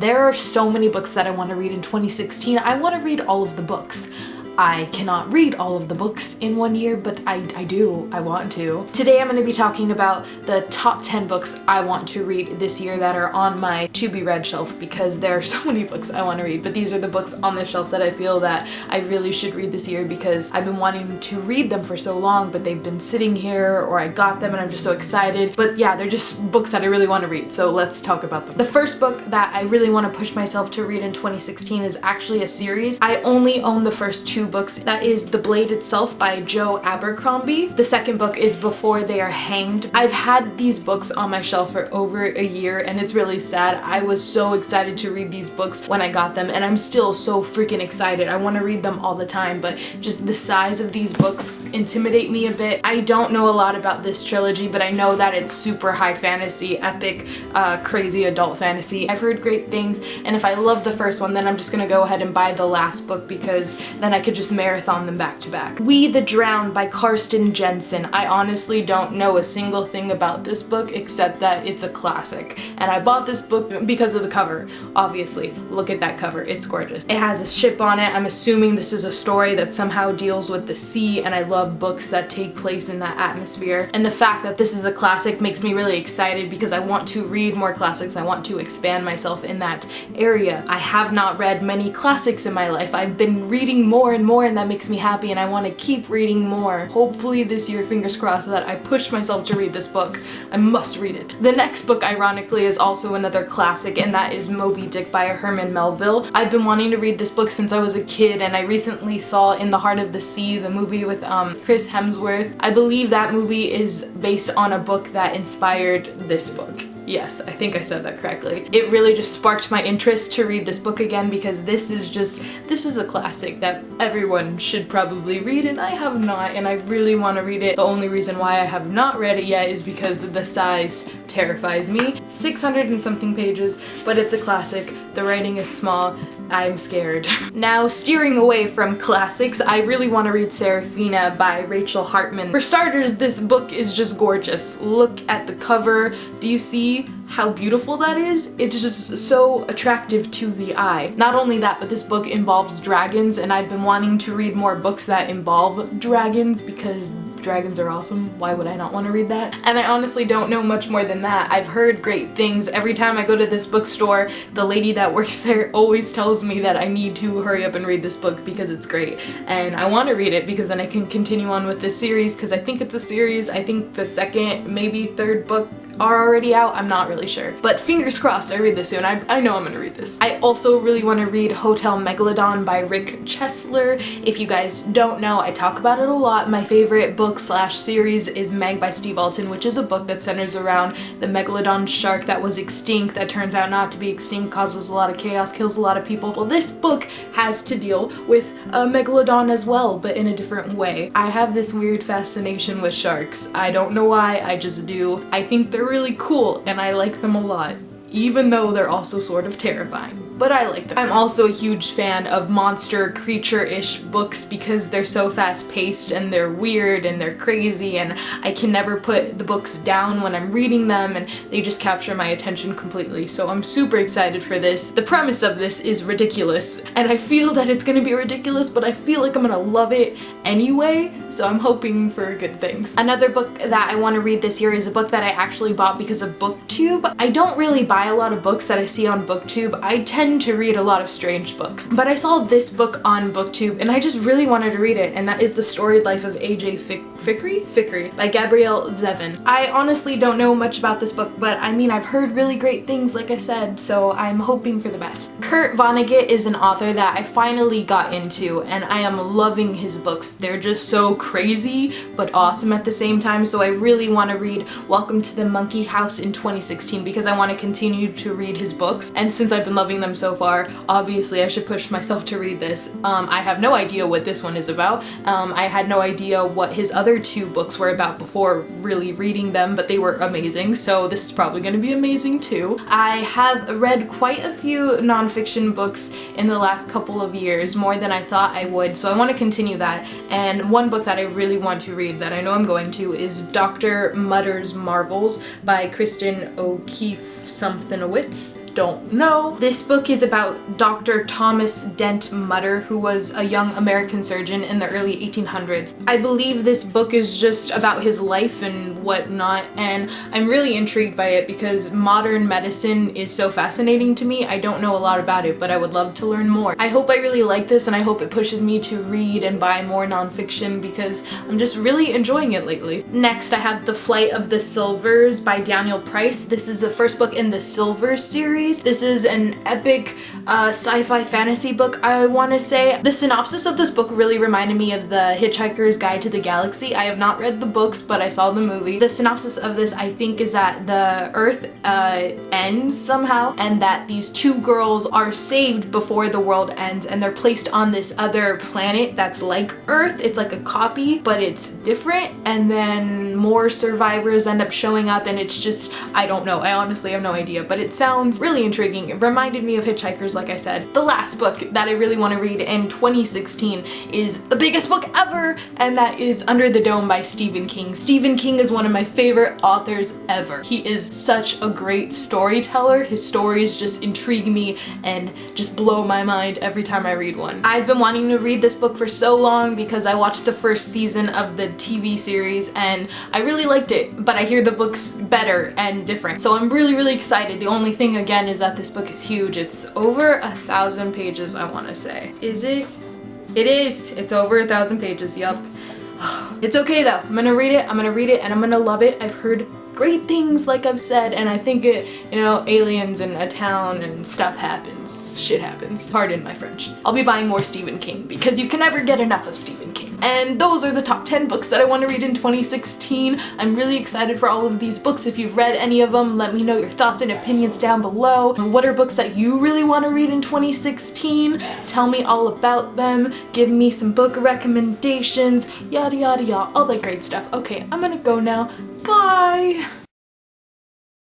There are so many books that I want to read in 2016. I want to read all of the books. I cannot read all of the books in 1 year, but I want to. Today I'm going to be talking about the top 10 books I want to read this year that are on my to be read shelf, because there are so many books I want to read, but these are the books on the shelf that I feel that I really should read this year because I've been wanting to read them for so long, but they've been sitting here, or I got them and I'm just so excited. But yeah, they're just books that I really want to read, so let's talk about them. The first book that I really want to push myself to read in 2016 is actually a series. I only own the first 2 books. That is The Blade Itself by Joe Abercrombie. The second book is Before They Are Hanged. I've had these books on my shelf for over a year and it's really sad. I was so excited to read these books when I got them and I'm still so freaking excited. I want to read them all the time, but just the size of these books intimidate me a bit. I don't know a lot about this trilogy, but I know that it's super high fantasy, epic, crazy adult fantasy. I've heard great things, and if I love the first one, then I'm just gonna go ahead and buy the last book because then I could just marathon them back to back. We the Drowned by Karsten Jensen. I honestly don't know a single thing about this book except that it's a classic, and I bought this book because of the cover. Obviously, look at that cover, it's gorgeous. It has a ship on it. I'm assuming this is a story that somehow deals with the sea, and I love books that take place in that atmosphere. And the fact that this is a classic makes me really excited because I want to read more classics. I want to expand myself in that area. I have not read many classics in my life. I've been reading more and more, and that makes me happy, and I want to keep reading more. Hopefully this year, fingers crossed, that I push myself to read this book. I must read it. The next book, ironically, is also another classic, and that is Moby Dick by Herman Melville. I've been wanting to read this book since I was a kid, and I recently saw In the Heart of the Sea, the movie with Chris Hemsworth. I believe that movie is based on a book that inspired this book. Yes, I think I said that correctly. It really just sparked my interest to read this book again because this is a classic that everyone should probably read, and I have not, and I really want to read it. The only reason why I have not read it yet is because the size terrifies me. 600 and something pages, but it's a classic. The writing is small. I'm scared. Now, steering away from classics, I really want to read Sarafina by Rachel Hartman. For starters, this book is just gorgeous. Look at the cover. Do you see how beautiful that is? It's just so attractive to the eye. Not only that, but this book involves dragons, and I've been wanting to read more books that involve dragons because dragons are awesome. Why would I not want to read that? And I honestly don't know much more than that. I've heard great things. Every time I go to this bookstore, the lady that works there always tells me that I need to hurry up and read this book because it's great. And I want to read it because then I can continue on with this series, because I think it's a series. I think the second, maybe third book are already out. I'm not really sure. But fingers crossed I read this soon. I know I'm gonna read this. I also really want to read Hotel Megalodon by Rick Chesler. If you guys don't know, I talk about it a lot. My favorite book slash series is Meg by Steve Alton, which is a book that centers around the Megalodon shark that was extinct, that turns out not to be extinct, causes a lot of chaos, kills a lot of people. Well, this book has to deal with a Megalodon as well, but in a different way. I have this weird fascination with sharks. I don't know why, I just do. I think they're really cool and I like them a lot, even though they're also sort of terrifying. But I like them. I'm also a huge fan of monster creature-ish books because they're so fast-paced and they're weird and they're crazy, and I can never put the books down when I'm reading them, and they just capture my attention completely. So I'm super excited for this. The premise of this is ridiculous, and I feel that it's gonna be ridiculous, but I feel like I'm gonna love it anyway, so I'm hoping for good things. Another book that I want to read this year is a book that I actually bought because of BookTube. I don't really buy a lot of books that I see on BookTube. I tend to read a lot of strange books, but I saw this book on BookTube and I just really wanted to read it, and that is The Storied Life of A.J. Fikry by Gabrielle Zevin. I honestly don't know much about this book, but I mean, I've heard really great things, like I said, so I'm hoping for the best. Kurt Vonnegut is an author that I finally got into, and I am loving his books. They're just so crazy but awesome at the same time, so I really want to read Welcome to the Monkey House in 2016 because I want to continue to read his books, and since I've been loving them so far, obviously I should push myself to read this. I have no idea what this one is about. I had no idea what his other 2 books were about before really reading them, but they were amazing, so this is probably going to be amazing too. I have read quite a few nonfiction books in the last couple of years, more than I thought I would, so I want to continue that. And one book that I really want to read, that I know I'm going to, is Dr. Mutter's Marvels by Kristen O'Keefe Somethinowitz. don't know. This book is about Dr. Thomas Dent Mutter, who was a young American surgeon in the early 1800s. I believe this book is just about his life and whatnot, and I'm really intrigued by it because modern medicine is so fascinating to me. I don't know a lot about it, but I would love to learn more. I hope I really like this, and I hope it pushes me to read and buy more nonfiction because I'm just really enjoying it lately. Next, I have The Flight of the Silvers by Daniel Price. This is the first book in the Silver series. This is an epic sci-fi fantasy book, I want to say. The synopsis of this book really reminded me of The Hitchhiker's Guide to the Galaxy. I have not read the books, but I saw the movie. The synopsis of this, I think, is that the Earth ends somehow, and that these two girls are saved before the world ends, and they're placed on this other planet that's like Earth. It's like a copy, but it's different, and then more survivors end up showing up, and it's just, I don't know. I honestly have no idea, but it sounds really intriguing. It reminded me of Hitchhikers, like I said. The last book that I really want to read in 2016 is the biggest book ever, and that is Under the Dome by Stephen King. Stephen King is one of my favorite authors ever. He is such a great storyteller. His stories just intrigue me and just blow my mind every time I read one. I've been wanting to read this book for so long because I watched the first season of the TV series and I really liked it, but I hear the book's better and different. So I'm really excited. The only thing again is that this book is huge. It's over 1,000 pages, I want to say. Is it? It is. It's over 1,000 pages, yup. It's okay though. I'm gonna read it, and I'm gonna love it. I've heard great things, like I've said, and I think it, you know, aliens and a town and stuff happens. Shit happens. Pardon my French. I'll be buying more Stephen King because you can never get enough of Stephen King. And those are the top 10 books that I want to read in 2016. I'm really excited for all of these books. If you've read any of them, let me know your thoughts and opinions down below. What are books that you really want to read in 2016? Tell me all about them. Give me some book recommendations, yada yada yada, all that great stuff. Okay, I'm gonna go now. Bye!